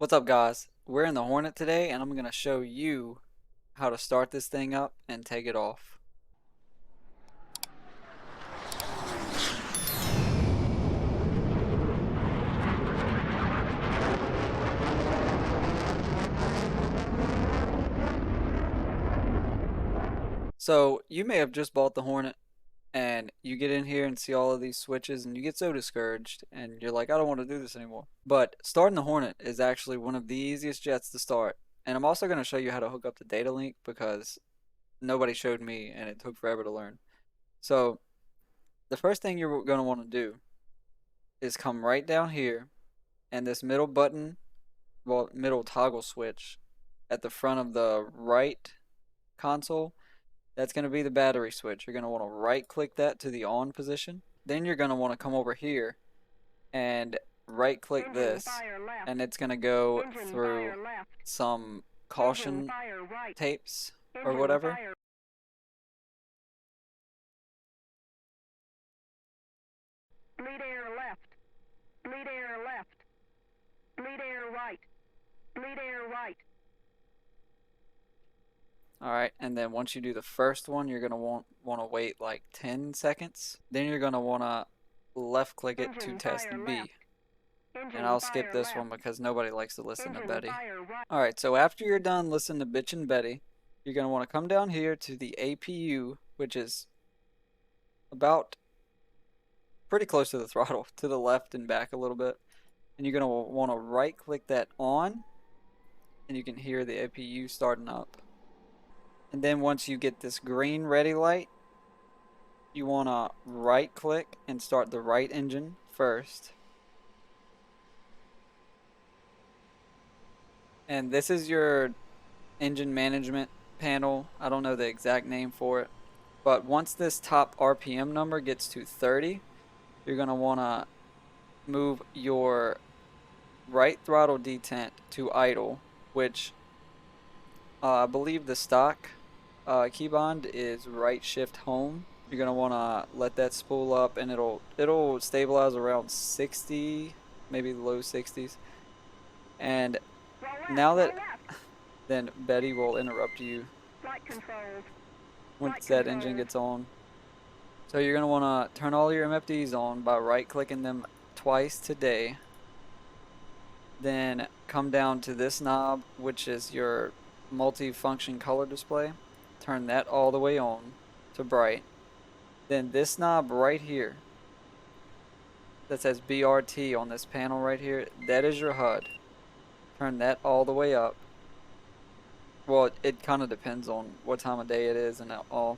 What's up, guys? We're in the Hornet today, and I'm going to show you how to start this thing up and take it off. So, you may have just bought the Hornet, and you get in here and see all of these switches, and you get so discouraged, and you're like, I don't want to do this anymore. But starting the Hornet is actually one of the easiest jets to start. And I'm also going to show you how to hook up the data link because nobody showed me, and it took forever to learn. So, the first thing you're going to want to do is come right down here, and this middle button, well, middle toggle switch at the front of the right console, that's going to be the battery switch. You're going to want to right click that to the on position. Then you're going to want to come over here and right click this, and it's going to go through some caution tapes or whatever. Bleed air left. Bleed air left. Bleed air right. Bleed air right. Alright, and then once you do the first one, you're going to want to wait like 10 seconds. Then you're going to want to left click it to test B. And I'll skip this one because nobody likes to listen to Betty. Alright, so after you're done listening to Bitch and Betty, you're going to want to come down here to the APU, which is about pretty close to the throttle, to the left and back a little bit. And you're going to want to right click that on, and you can hear the APU starting up. And then once you get this green ready light, you want to right click and start the right engine first. And this is your engine management panel. I don't know the exact name for it. But once this top RPM number gets to 30, you're going to want to move your right throttle detent to idle, which I believe the stock keybond is right shift home. You're gonna want to let that spool up, and it'll stabilize around 60, maybe low 60s. And now that then Betty will interrupt you once that engine gets on. So you're gonna want to turn all your MFDs on by right clicking them twice today. Then come down to this knob, which is your multi-function color display. Turn that all the way on to bright. Then this knob right here that says BRT on this panel right here, that is your HUD. Turn that all the way up. Well, it kind of depends on what time of day it is and all.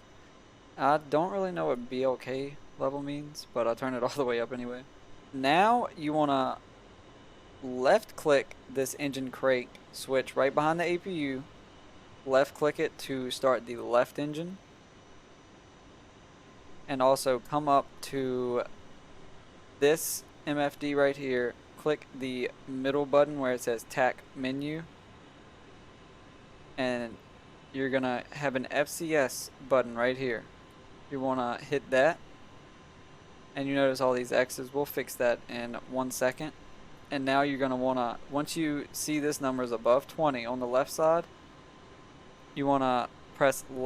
I don't really know what BLK level means, but I'll turn it all the way up anyway. Now you want to left click this engine crank switch right behind the APU. Left click it to start the left engine, and also come up to this MFD right here, click the middle button where it says TAC menu, and you're gonna have an FCS button right here. You wanna hit that, and you notice all these X's. We'll fix that in 1 second. And now you're gonna wanna, once you see this number is above 20 on the left side, you want to press you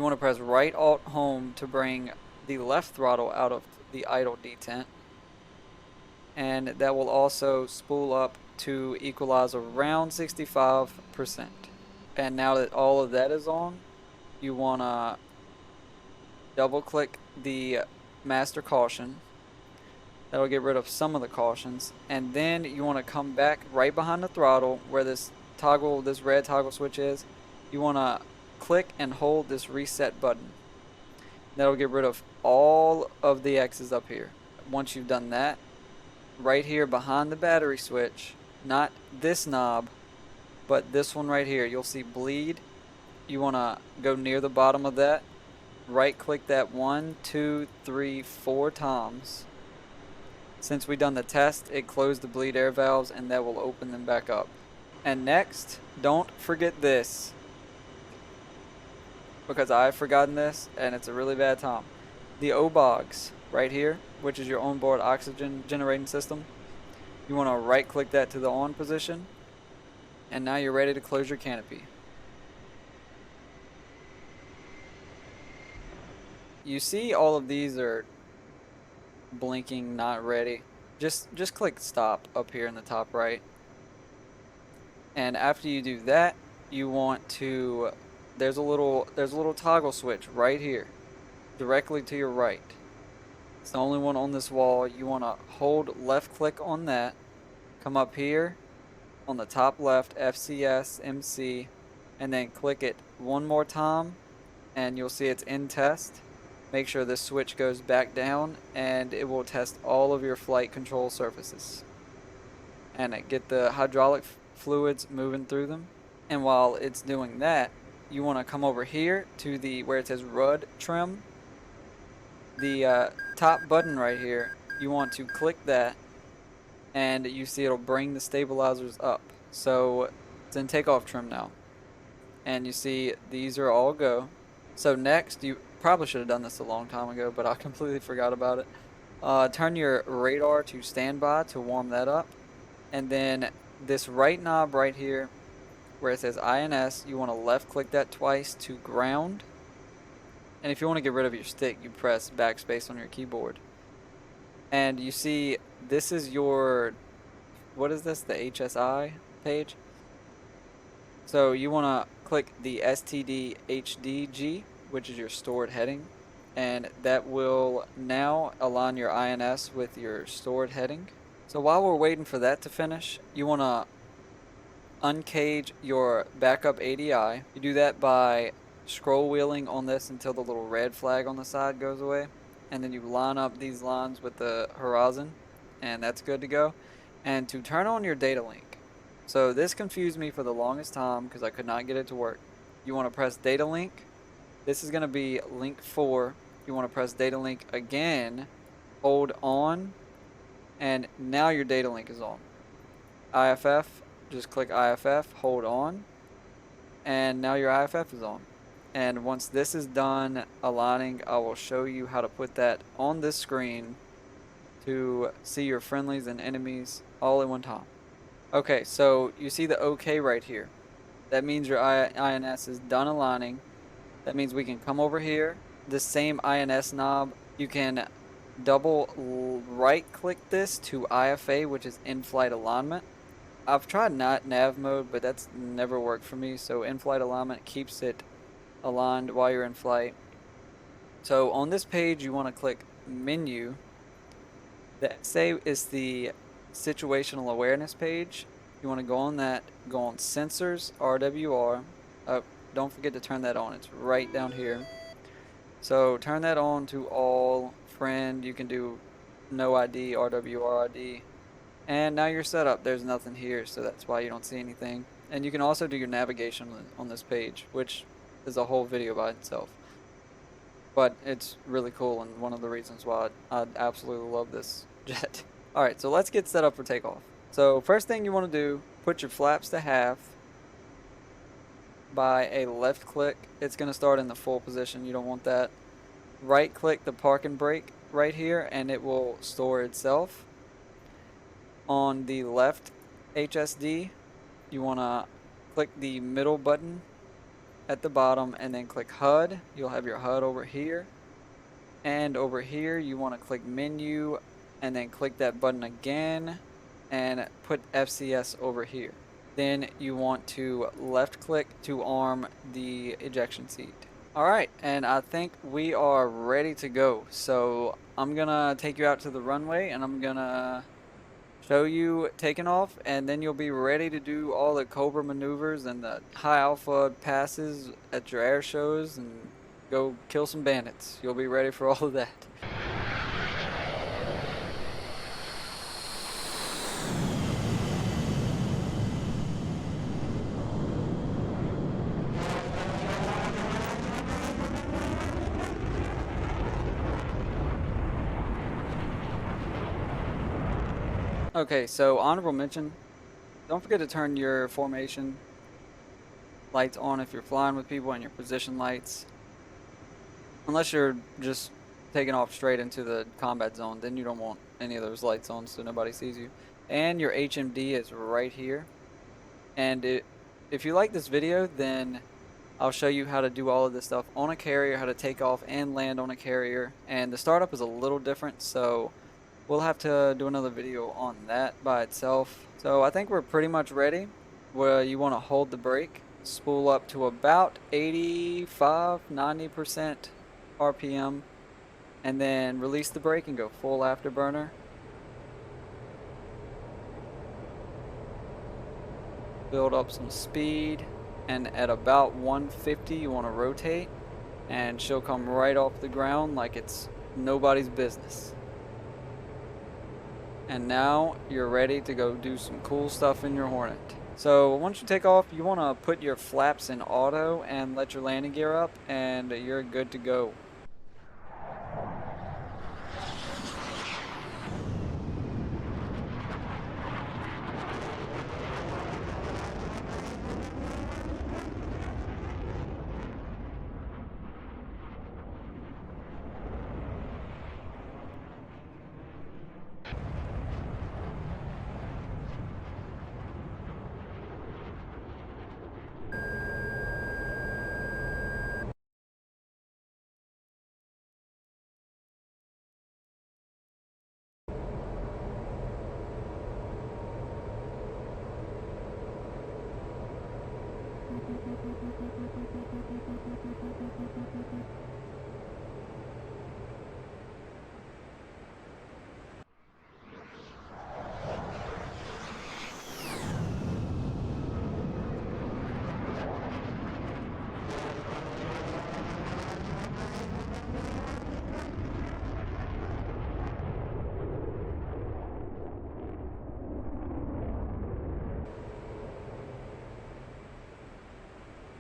want to press right alt home to bring the left throttle out of the idle detent, and that will also spool up to equalize around 65%. And now that all of that is on, you want to double click the master caution. That'll get rid of some of the cautions, and then you want to come back right behind the throttle where this red toggle switch is. You want to click and hold this reset button. That'll get rid of all of the X's up here. Once you've done that, right here behind the battery switch, not this knob, but this one right here, you'll see bleed. You want to go near the bottom of that, right click that 1, 2, 3, 4 times. Since we done the test, it closed the bleed air valves, and that will open them back up. And next, don't forget this, because I've forgotten this and it's a really bad time. The OBOGs right here, which is your onboard oxygen generating system, You want to right click that to the on position, and now you're ready to close your canopy. You see all of these are blinking not ready. Just click stop up here in the top right. And after you do that, you want to there's a little toggle switch right here, directly to your right. It's the only one on this wall. You want to hold left click on that, come up here on the top left, FCS MC, and then click it one more time, and you'll see it's in test. Make sure this switch goes back down, and it will test all of your flight control surfaces. And get the hydraulic fluids moving through them. And while it's doing that, you want to come over here to the where it says RUD trim. The top button right here, you want to click that, and you see it'll bring the stabilizers up. So it's in takeoff trim now. And you see these are all go. So next, you probably should have done this a long time ago, but I completely forgot about it. Turn your radar to standby to warm that up. And then this right knob right here, where it says INS, you want to left click that twice to ground. And if you want to get rid of your stick, you press backspace on your keyboard. And you see this is your, what is this, the HSI page? So you want to click the STD HDG, which is your stored heading, and that will now align your INS with your stored heading. So while we're waiting for that to finish, you want to uncage your backup ADI. You do that by scroll wheeling on this until the little red flag on the side goes away, and then you line up these lines with the horizon, and that's good to go. And to turn on your data link, so this confused me for the longest time because I could not get it to work. You want to press data link. This is going to be link 4. You want to press data link again, hold on, and now your data link is on. IFF, just click IFF, hold on, and now your IFF is on. And once this is done aligning, I will show you how to put that on this screen to see your friendlies and enemies all at one time. Okay, so you see the OK right here. That means your INS is done aligning. That means we can come over here. This same INS knob, you can double right click this to IFA, which is in-flight alignment. I've tried not nav mode, but that's never worked for me. So in-flight alignment keeps it aligned while you're in flight. So on this page, you want to click menu. The SA is the Situational Awareness page. You want to go on that, go on Sensors, RWR. Oh, don't forget to turn that on. It's right down here. So turn that on to all, friend. You can do no ID, RWR ID. And now you're set up. There's nothing here, so that's why you don't see anything. And you can also do your navigation on this page, which is a whole video by itself. But it's really cool, and one of the reasons why I absolutely love this jet. Alright, so let's get set up for takeoff. So first thing you want to do, put your flaps to half by a left click. It's going to start in the full position. You don't want that. Right click the park and brake right here, and it will store itself. On the left HSD, you want to click the middle button at the bottom and then click HUD. You'll have your HUD over here. And over here, you want to click menu and then click that button again and put FCS over here. Then you want to left click to arm the ejection seat. Alright, and I think we are ready to go. So I'm gonna take you out to the runway and I'm gonna show you taking off, and then you'll be ready to do all the Cobra maneuvers and the high alpha passes at your air shows and go kill some bandits. You'll be ready for all of that. Okay, so honorable mention, don't forget to turn your formation lights on if you're flying with people, and your position lights. Unless you're just taking off straight into the combat zone, then you don't want any of those lights on so nobody sees you. and your HMD is right here. And if you like this video, then I'll show you how to do all of this stuff on a carrier, how to take off and land on a carrier. And the startup is a little different, so we'll have to do another video on that by itself. So I think we're pretty much ready. Where you want to hold the brake, spool up to about 85-90% RPM, and then release the brake and go full afterburner. Build up some speed, and at about 150 you want to rotate, and she'll come right off the ground like it's nobody's business. And now you're ready to go do some cool stuff in your Hornet. So once you take off, you want to put your flaps in auto and let your landing gear up, and you're good to go.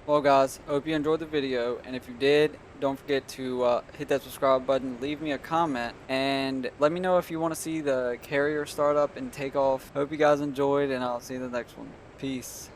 Well guys, I hope you enjoyed the video, and if you did, don't forget to hit that subscribe button, leave me a comment, and let me know if you want to see the carrier start up and take off. Hope you guys enjoyed, and I'll see you in the next one. Peace.